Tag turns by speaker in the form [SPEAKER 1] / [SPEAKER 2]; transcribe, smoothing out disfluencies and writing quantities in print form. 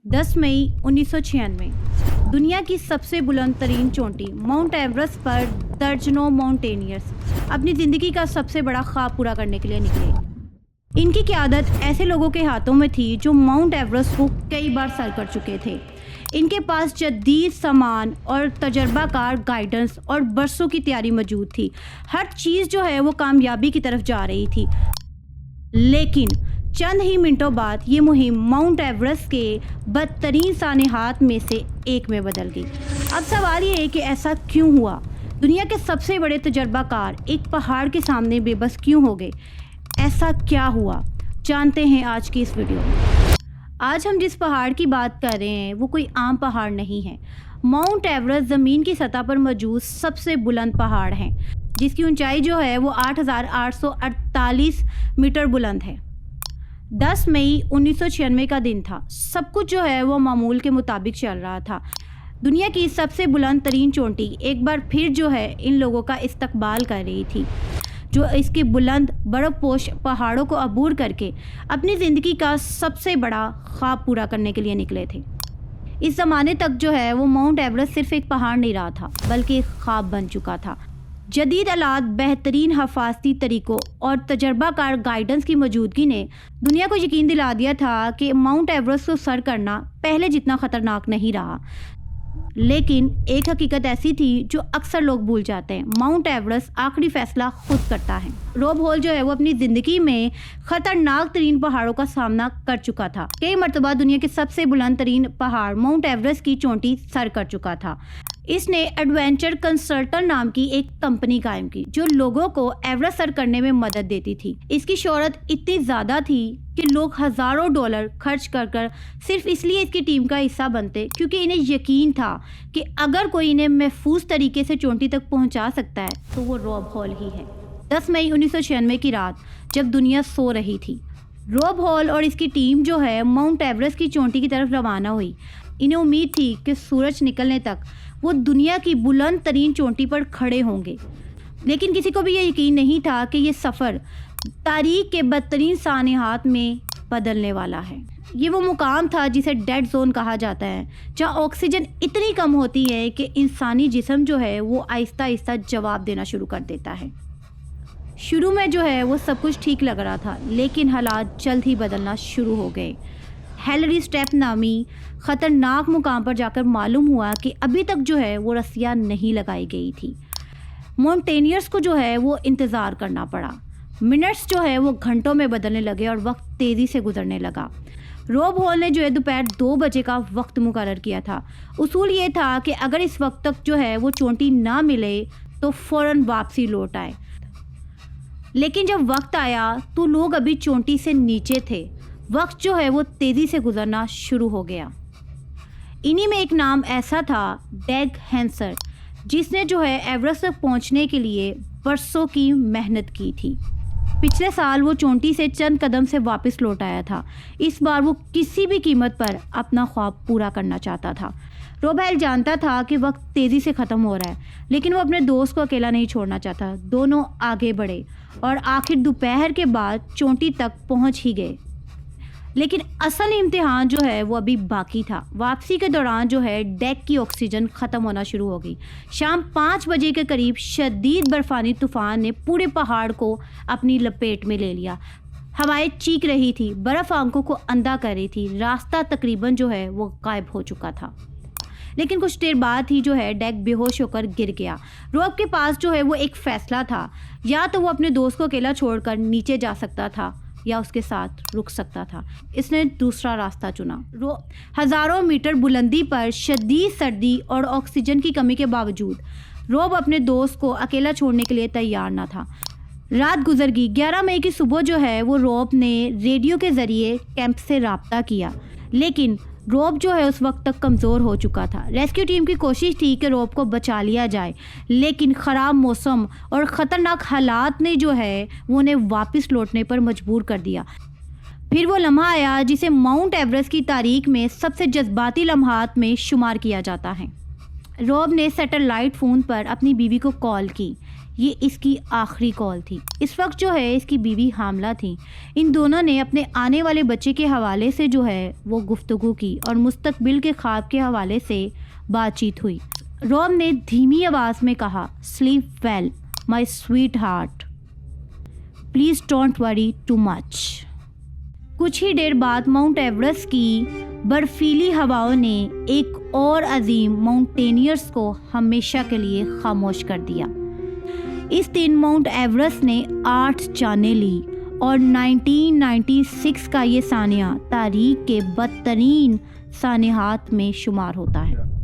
[SPEAKER 1] 10 मई 1996 दुनिया की सबसे बुलंद तरीन चोटी माउंट एवरेस्ट पर दर्जनों माउंटेनियर्स अपनी ज़िंदगी का सबसे बड़ा ख्वाब पूरा करने के लिए निकले। इनकी क़यादत ऐसे लोगों के हाथों में थी जो माउंट एवरेस्ट को कई बार सर कर चुके थे। इनके पास जदीद सामान और तजर्बाकार गाइडेंस और बरसों की तैयारी मौजूद थी। हर चीज़ जो है वो कामयाबी की तरफ जा रही थी। लेकिन चंद ही मिनटों बाद ये मुहिम माउंट एवरेस्ट के बदतरीन सानेहात में से एक में बदल गई। अब सवाल ये है कि ऐसा क्यों हुआ? दुनिया के सबसे बड़े तजर्बाकार एक पहाड़ के सामने बेबस क्यों हो गए? ऐसा क्या हुआ, जानते हैं आज की इस वीडियो में। आज हम जिस पहाड़ की बात कर रहे हैं वो कोई आम पहाड़ नहीं है। माउंट एवरेस्ट ज़मीन की सतह पर मौजूद सबसे बुलंद पहाड़ है, जिसकी ऊंचाई जो है वो 8,848 मीटर बुलंद है। 10 मई 1996 का दिन था। सब कुछ जो है वो मामूल के मुताबिक चल रहा था। दुनिया की सबसे बुलंद तरीन चोटी एक बार फिर जो है इन लोगों का इस्तकबाल कर रही थी, जो इसके बुलंद बर्फ़पोश पहाड़ों को अबूर करके अपनी ज़िंदगी का सबसे बड़ा ख्वाब पूरा करने के लिए निकले थे। इस ज़माने तक जो है वो माउंट एवरेस्ट सिर्फ एक पहाड़ नहीं रहा था, बल्कि एक ख्वाब बन चुका था। जदीद आलात, बेहतरीन हफाजती तरीक़ों और तजर्बाकार गाइडेंस की मौजूदगी ने दुनिया को यकीन दिला दिया था कि माउंट एवरेस्ट को सर करना पहले जितना ख़तरनाक नहीं रहा। लेकिन एक हकीकत ऐसी थी जो अक्सर लोग भूल जाते हैं। माउंट एवरेस्ट आखिरी फैसला खुद करता है। रॉब हॉल जो है वो अपनी ज़िंदगी में ख़तरनाक तरीन पहाड़ों का सामना कर चुका था। कई मरतबा दुनिया के सबसे बुलंद तरीन पहाड़ माउंट एवरेस्ट की चोटी सर कर चुका था। इसने एडवेंचर कंसल्टेंट नाम की एक कंपनी कायम की जो लोगों को एवरेस्ट सर करने में मदद देती थी। इसकी शोहरत इतनी ज़्यादा थी कि लोग हज़ारों डॉलर खर्च कर सिर्फ इसलिए इसकी टीम का हिस्सा बनते, क्योंकि इन्हें यकीन था कि अगर कोई इन्हें महफूज तरीके से चोटी तक पहुंचा सकता है तो वो रॉब हॉल ही है। 10 मई 1996 की रात जब दुनिया सो रही थी, रॉब हॉल और इसकी टीम जो है माउंट एवरेस्ट की चोटी की तरफ रवाना हुई। इन्हें उम्मीद थी कि सूरज निकलने तक वो दुनिया की बुलंद तरीन चोटी पर खड़े होंगे, लेकिन किसी को भी ये यकीन नहीं था कि ये सफ़र तारीख के बदतरीन सानेहात में बदलने वाला है। ये वो मुकाम था जिसे डेड जोन कहा जाता है, जहाँ ऑक्सीजन इतनी कम होती है कि इंसानी जिस्म जो है वो आहिस्ता आहिस्ता जवाब देना शुरू कर देता है। शुरू में जो है वो सब कुछ ठीक लग रहा था, लेकिन हालात जल्द ही बदलना शुरू हो गए। हेलरी स्टेप नामी ख़तरनाक मुकाम पर जाकर मालूम हुआ कि अभी तक जो है वो रस्सियाँ नहीं लगाई गई थी। माउंटेनियर्स को जो है वो इंतज़ार करना पड़ा। मिनट्स जो है वो घंटों में बदलने लगे और वक्त तेज़ी से गुजरने लगा। रॉब हॉल ने जो है दोपहर 2 बजे का वक्त मुकर्रर किया था। उसूल ये था कि अगर इस वक्त तक जो है वो चोटी ना मिले तो फ़ौरन वापसी लौट आए। लेकिन जब वक्त आया तो लोग अभी चोटी से नीचे थे। वक्त जो है वो तेज़ी से गुजरना शुरू हो गया। इन्हीं में एक नाम ऐसा था, डैग हैंसर, जिसने जो है एवरेस्ट तक पहुंचने के लिए बरसों की मेहनत की थी। पिछले साल वो चोटी से चंद कदम से वापस लौट आया था। इस बार वो किसी भी कीमत पर अपना ख्वाब पूरा करना चाहता था। रॉब हॉल जानता था कि वक्त तेज़ी से ख़त्म हो रहा है, लेकिन वो अपने दोस्त को अकेला नहीं छोड़ना चाहता। दोनों आगे बढ़े और आखिर दोपहर के बाद चोटी तक पहुँच ही गए। लेकिन असल इम्तिहान जो है वो अभी बाकी था। वापसी के दौरान जो है डेक की ऑक्सीजन ख़त्म होना शुरू हो गई। शाम 5 बजे के करीब शदीद बर्फ़ानी तूफ़ान ने पूरे पहाड़ को अपनी लपेट में ले लिया। हवाएं चीख रही थी, बर्फ़ आंखों को अंधा कर रही थी। रास्ता तकरीबन जो है वो गायब हो चुका था। लेकिन कुछ देर बाद ही जो है डेक बेहोश होकर गिर गया। रॉब के पास जो है वो एक फ़ैसला था, या तो वो अपने दोस्त को अकेला छोड़कर नीचे जा सकता था या उसके साथ रुक सकता था। इसने दूसरा रास्ता चुना। हज़ारों मीटर बुलंदी पर शदीद सर्दी और ऑक्सीजन की कमी के बावजूद रॉब अपने दोस्त को अकेला छोड़ने के लिए तैयार न था। रात गुजर गई। 11 मई की सुबह जो है वो रॉब ने रेडियो के ज़रिए कैंप से रब्ता किया, लेकिन रॉब जो है उस वक्त तक कमज़ोर हो चुका था। रेस्क्यू टीम की कोशिश थी कि रॉब को बचा लिया जाए, लेकिन ख़राब मौसम और ख़तरनाक हालात ने जो है वो उन्हें वापस लौटने पर मजबूर कर दिया। फिर वो लम्हा आया जिसे माउंट एवरेस्ट की तारीख में सबसे जज्बाती लम्हात में शुमार किया जाता है। रॉब ने सैटेलाइट फ़ोन पर अपनी बीवी को कॉल की। ये इसकी आखिरी कॉल थी। इस वक्त जो है इसकी बीवी हामला थी। इन दोनों ने अपने आने वाले बच्चे के हवाले से जो है वो गुफ्तगू की और मुस्तकबिल के ख्वाब के हवाले से बातचीत हुई। रॉब ने धीमी आवाज़ में कहा, sleep well my sweet heart, please don't worry too much. कुछ ही देर बाद माउंट एवरेस्ट की बर्फीली हवाओं ने एक और अजीम माउंटेनियर्स को हमेशा के लिए खामोश कर दिया। इस दिन माउंट एवरेस्ट ने 8 जानें ली और 1996 का ये सानिया तारीख के बदतरीन सानिहात में शुमार होता है।